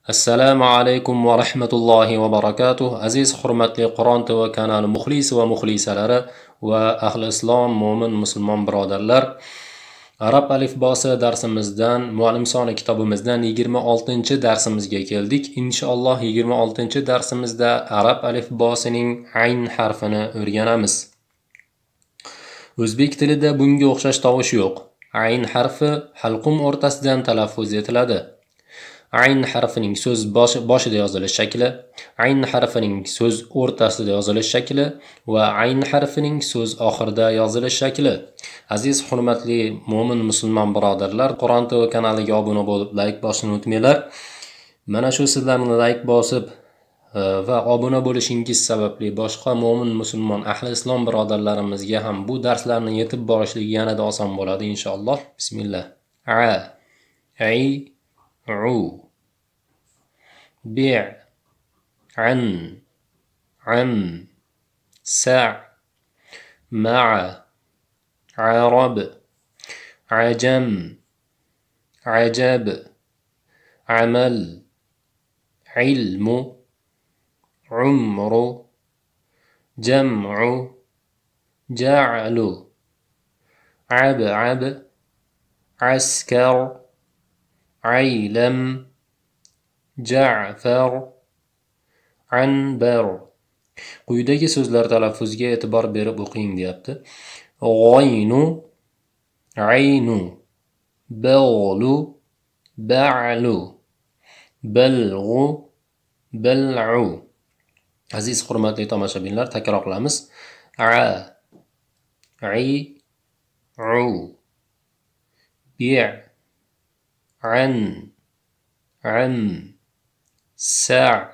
Assalomu alaykum va rahmatullohi va barakatuh. Aziz hurmatli Qur'on TV kanali muxlis va muxlisalari va ahli islom, mo'min, musulmon birodarlar. Arab alifbosi darsimizdan, muallim soni kitobimizdan 26-darsimizga keldik. Inshaalloh 26-darsimizda arab alifbosining ayn harfini o'rganamiz. O'zbek tilida bunga o'xshash tovush yo'q. Ayn harfi halqum o'rtasidan talaffuz etiladi. Ayn harfining so'z boshida yozilish shakli, ayn harfining so'z o'rtasida yozilish shakli va ayn harfining so'z oxirida yozilish shakli. Aziz hurmatli mo'min musulmon birodarlar, Qur'on TV kanaliga obuna bo'lib, like bosishni unutmanglar. Mana shu sizlarning like bosib va obuna bo'lishingiz sababli boshqa mo'min musulmon ahli islom birodarlarimizga ham bu darslarni yetib borishligi yanada oson bo'ladi inshaalloh. Bismillah. Ay, u, بيع عن عم سع مع عرب عجم عجب عمل علم عمر جمع جعل عبعب عسكر عيلم Ja'far, Anbar. Quyidagi so'zlar talaffuziga e'tibor berib o'qing deyapti. G'oynu, aynu, bag'lu, ba'lu, balg'u, bal'u. Aziz hurmatli tomoshabinlar, takrorlamiz. Ai, u, bi', an, am, سع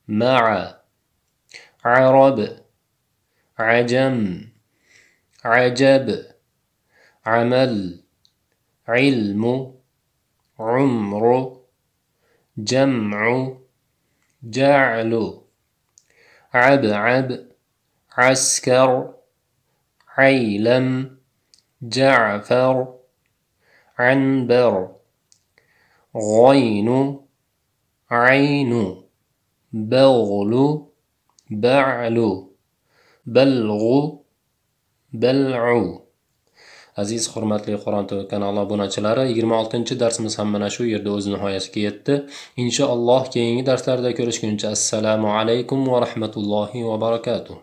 مع عرب عجم عجب عمل علم عمر جمع جعل عبعب عسكر عيلم جعفر عنبر غين عين بغل بعل بلغ بلع. Aziz hurmatli Qur'on TV kanali obunachilari, 26-darsimiz ham mana shu yerda o'z nihoyasiga yetdi. Inshaalloh keyingi darslarda ko'rishguncha assalomu alaykum va rahmatullohi va barakatuh.